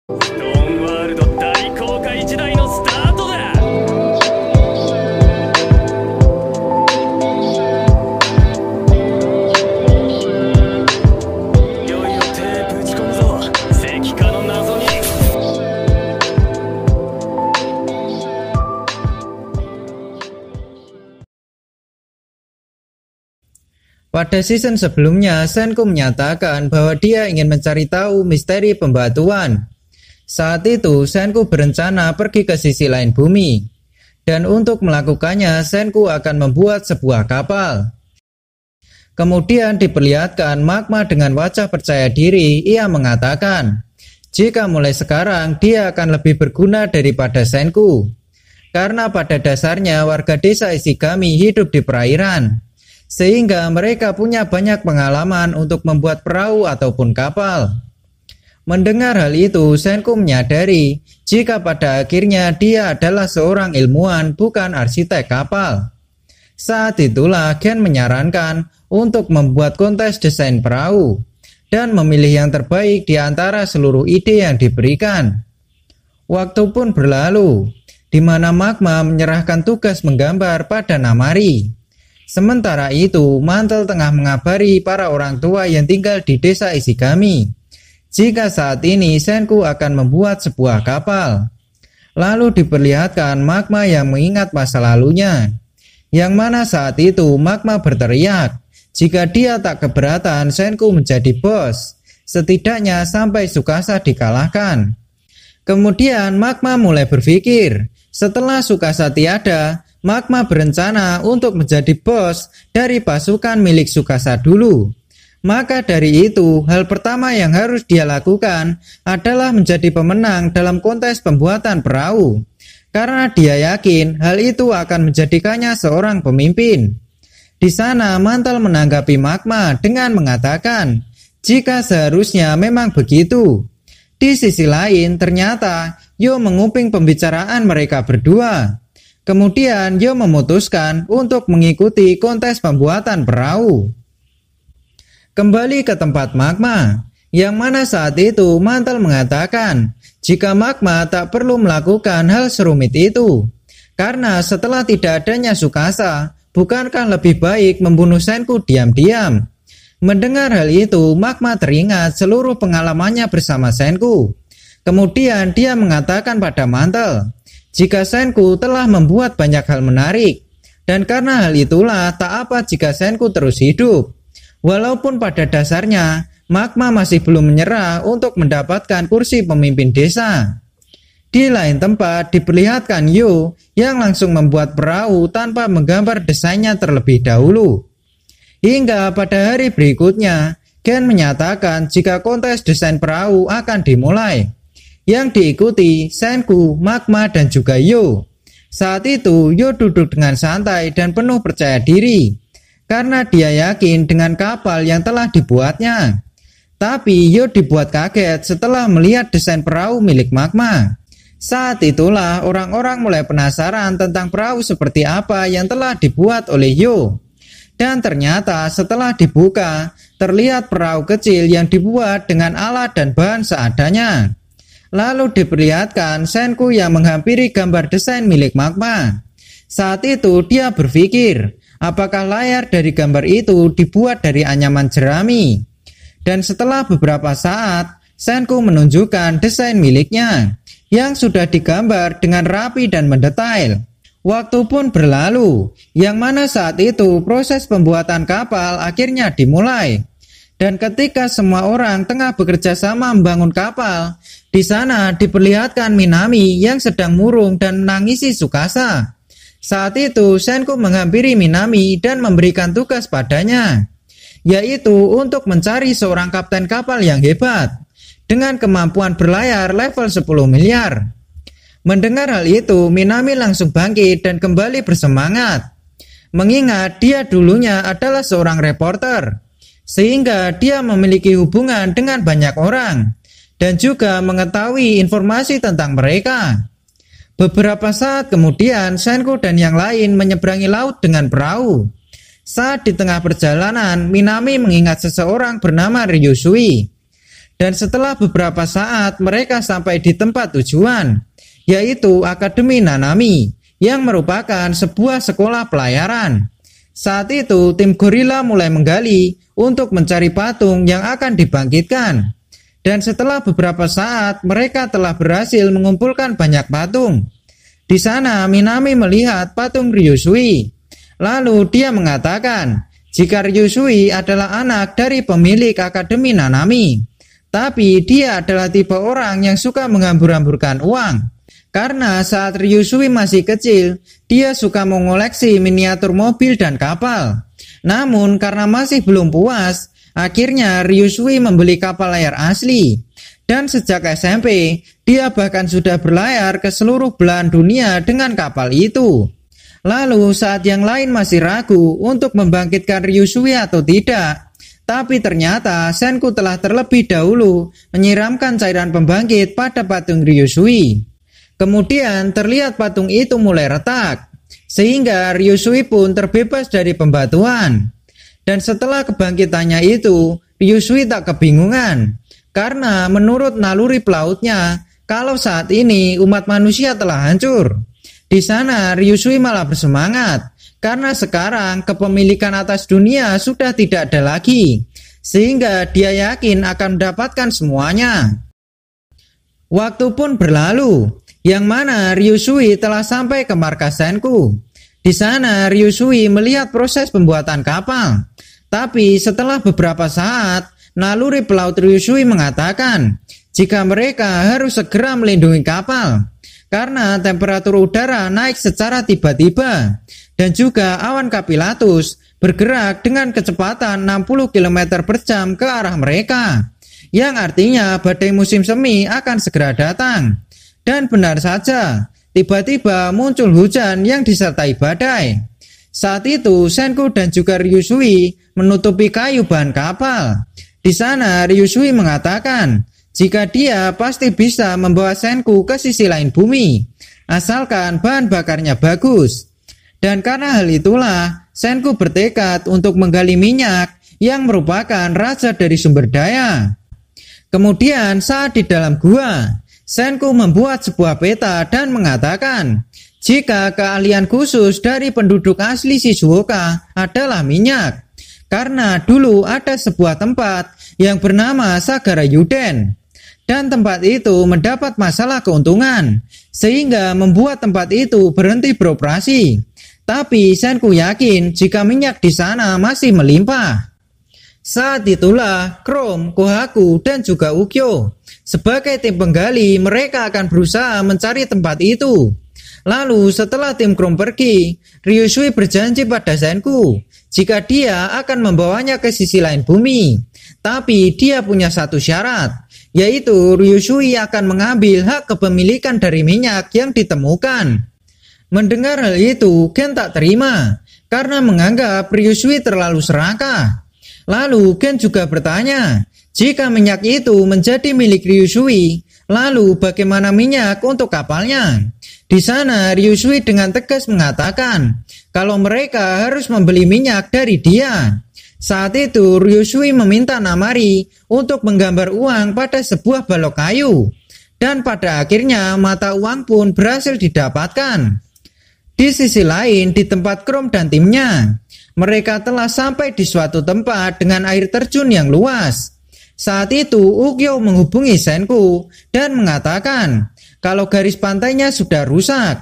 ストーンワールド大航海時代のスタートだ。いよいよ手ぶち込むぞ、石化の謎に。Pada season sebelumnya, Senku menyatakan bahwa dia ingin mencari tahu misteri pembatuan. Saat itu, Senku berencana pergi ke sisi lain bumi. Dan untuk melakukannya, Senku akan membuat sebuah kapal. Kemudian diperlihatkan magma dengan wajah percaya diri. Ia mengatakan, jika mulai sekarang dia akan lebih berguna daripada Senku. Karena pada dasarnya warga desa Ishigami hidup di perairan. Sehingga mereka punya banyak pengalaman untuk membuat perahu ataupun kapal. Mendengar hal itu, Senku menyadari jika pada akhirnya dia adalah seorang ilmuwan bukan arsitek kapal. Saat itulah Gen menyarankan untuk membuat kontes desain perahu dan memilih yang terbaik di antara seluruh ide yang diberikan. Waktu pun berlalu, di mana Magma menyerahkan tugas menggambar pada Namari. Sementara itu, Mantel tengah mengabari para orang tua yang tinggal di desa Ishigami jika saat ini Senku akan membuat sebuah kapal. Lalu diperlihatkan Magma yang mengingat masa lalunya, yang mana saat itu Magma berteriak jika dia tak keberatan Senku menjadi bos, setidaknya sampai Tsukasa dikalahkan. Kemudian Magma mulai berpikir, setelah Tsukasa tiada, Magma berencana untuk menjadi bos dari pasukan milik Tsukasa dulu. Maka dari itu, hal pertama yang harus dia lakukan adalah menjadi pemenang dalam kontes pembuatan perahu. Karena dia yakin hal itu akan menjadikannya seorang pemimpin. Di sana Mantel menanggapi Magma dengan mengatakan, jika seharusnya memang begitu. Di sisi lain, ternyata Yo menguping pembicaraan mereka berdua. Kemudian Yo memutuskan untuk mengikuti kontes pembuatan perahu. Kembali ke tempat Magma, yang mana saat itu Mantel mengatakan jika Magma tak perlu melakukan hal serumit itu. Karena setelah tidak adanya Tsukasa, bukankah lebih baik membunuh Senku diam-diam? Mendengar hal itu, Magma teringat seluruh pengalamannya bersama Senku. Kemudian dia mengatakan pada Mantel, jika Senku telah membuat banyak hal menarik, dan karena hal itulah tak apa jika Senku terus hidup. Walaupun pada dasarnya Magma masih belum menyerah untuk mendapatkan kursi pemimpin desa. Di lain tempat diperlihatkan Yo yang langsung membuat perahu tanpa menggambar desainnya terlebih dahulu. Hingga pada hari berikutnya, Gen menyatakan jika kontes desain perahu akan dimulai, yang diikuti Senku, Magma, dan juga Yo. Saat itu Yo duduk dengan santai dan penuh percaya diri, karena dia yakin dengan kapal yang telah dibuatnya. Tapi Yo dibuat kaget setelah melihat desain perahu milik Magma. Saat itulah orang-orang mulai penasaran tentang perahu seperti apa yang telah dibuat oleh Yo. Dan ternyata setelah dibuka, terlihat perahu kecil yang dibuat dengan alat dan bahan seadanya. Lalu diperlihatkan Senku yang menghampiri gambar desain milik Magma. Saat itu dia berpikir, apakah layar dari gambar itu dibuat dari anyaman jerami? Dan setelah beberapa saat, Senku menunjukkan desain miliknya yang sudah digambar dengan rapi dan mendetail. Waktu pun berlalu, yang mana saat itu proses pembuatan kapal akhirnya dimulai. Dan ketika semua orang tengah bekerja sama membangun kapal, di sana diperlihatkan Minami yang sedang murung dan menangisi Tsukasa. Saat itu Senku menghampiri Minami dan memberikan tugas padanya, yaitu untuk mencari seorang kapten kapal yang hebat dengan kemampuan berlayar level 10 miliar. Mendengar hal itu, Minami langsung bangkit dan kembali bersemangat. Mengingat dia dulunya adalah seorang reporter, sehingga dia memiliki hubungan dengan banyak orang dan juga mengetahui informasi tentang mereka. Beberapa saat kemudian, Senku dan yang lain menyeberangi laut dengan perahu. Saat di tengah perjalanan, Minami mengingat seseorang bernama Ryusui. Dan setelah beberapa saat mereka sampai di tempat tujuan, yaitu Akademi Nanami, yang merupakan sebuah sekolah pelayaran. Saat itu tim gorila mulai menggali untuk mencari patung yang akan dibangkitkan. Dan setelah beberapa saat mereka telah berhasil mengumpulkan banyak patung. Di sana Minami melihat patung Ryusui. Lalu dia mengatakan jika Ryusui adalah anak dari pemilik Akademi Nanami. Tapi dia adalah tipe orang yang suka menghambur-hamburkan uang. Karena saat Ryusui masih kecil, dia suka mengoleksi miniatur mobil dan kapal. Namun karena masih belum puas, akhirnya Ryusui membeli kapal layar asli. Dan sejak SMP, dia bahkan sudah berlayar ke seluruh belahan dunia dengan kapal itu. Lalu saat yang lain masih ragu untuk membangkitkan Ryusui atau tidak, tapi ternyata Senku telah terlebih dahulu menyiramkan cairan pembangkit pada patung Ryusui. Kemudian terlihat patung itu mulai retak, sehingga Ryusui pun terbebas dari pembatuan. Dan setelah kebangkitannya itu, Ryusui tak kebingungan, karena menurut naluri pelautnya, kalau saat ini umat manusia telah hancur. Di sana Ryusui malah bersemangat, karena sekarang kepemilikan atas dunia sudah tidak ada lagi, sehingga dia yakin akan mendapatkan semuanya. Waktu pun berlalu, yang mana Ryusui telah sampai ke markas Senku. Di sana Ryusui melihat proses pembuatan kapal. Tapi setelah beberapa saat, naluri pelaut Ryusui mengatakan jika mereka harus segera melindungi kapal, karena temperatur udara naik secara tiba-tiba. Dan juga awan kapilatus bergerak dengan kecepatan 60 km per jam ke arah mereka, yang artinya badai musim semi akan segera datang. Dan benar saja, tiba-tiba muncul hujan yang disertai badai. Saat itu Senku dan juga Ryusui menutupi kayu bahan kapal. Di sana Ryusui mengatakan jika dia pasti bisa membawa Senku ke sisi lain bumi, asalkan bahan bakarnya bagus. Dan karena hal itulah, Senku bertekad untuk menggali minyak yang merupakan raja dari sumber daya. Kemudian saat di dalam gua, Senku membuat sebuah peta dan mengatakan jika keahlian khusus dari penduduk asli Shizuoka adalah minyak. Karena dulu ada sebuah tempat yang bernama Sagara Yuden. Dan tempat itu mendapat masalah keuntungan, sehingga membuat tempat itu berhenti beroperasi. Tapi Senku yakin jika minyak di sana masih melimpah. Saat itulah Chrome, Kohaku, dan juga Ukyo sebagai tim penggali mereka akan berusaha mencari tempat itu. Lalu setelah tim Chrome pergi, Ryusui berjanji pada Senku jika dia akan membawanya ke sisi lain bumi. Tapi dia punya satu syarat, yaitu Ryusui akan mengambil hak kepemilikan dari minyak yang ditemukan. Mendengar hal itu, Gen tak terima karena menganggap Ryusui terlalu serakah. Lalu Gen juga bertanya, jika minyak itu menjadi milik Ryusui, lalu bagaimana minyak untuk kapalnya? Di sana Ryusui dengan tegas mengatakan kalau mereka harus membeli minyak dari dia. Saat itu Ryusui meminta Namari untuk menggambar uang pada sebuah balok kayu. Dan pada akhirnya mata uang pun berhasil didapatkan. Di sisi lain, di tempat Chrome dan timnya, mereka telah sampai di suatu tempat dengan air terjun yang luas. Saat itu Ukyo menghubungi Senku dan mengatakan kalau garis pantainya sudah rusak.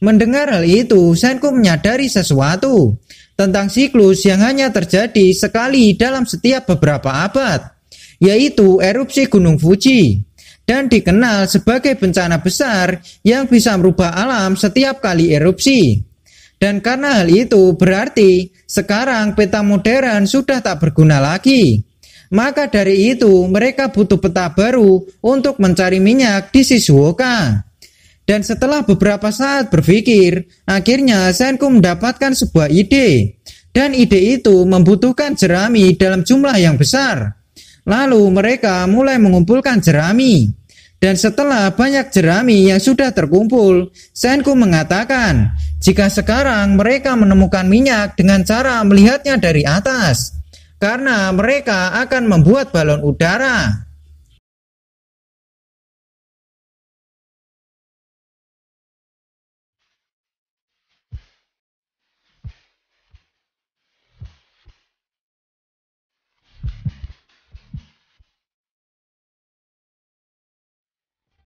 Mendengar hal itu, Senku menyadari sesuatu tentang siklus yang hanya terjadi sekali dalam setiap beberapa abad, yaitu erupsi Gunung Fuji. Dan dikenal sebagai bencana besar yang bisa merubah alam setiap kali erupsi. Dan karena hal itu berarti sekarang peta modern sudah tak berguna lagi. Maka dari itu mereka butuh peta baru untuk mencari minyak di Shizuoka. Dan setelah beberapa saat berpikir, akhirnya Senku mendapatkan sebuah ide. Dan ide itu membutuhkan jerami dalam jumlah yang besar. Lalu mereka mulai mengumpulkan jerami. Dan setelah banyak jerami yang sudah terkumpul, Senku mengatakan jika sekarang mereka menemukan minyak dengan cara melihatnya dari atas, karena mereka akan membuat balon udara.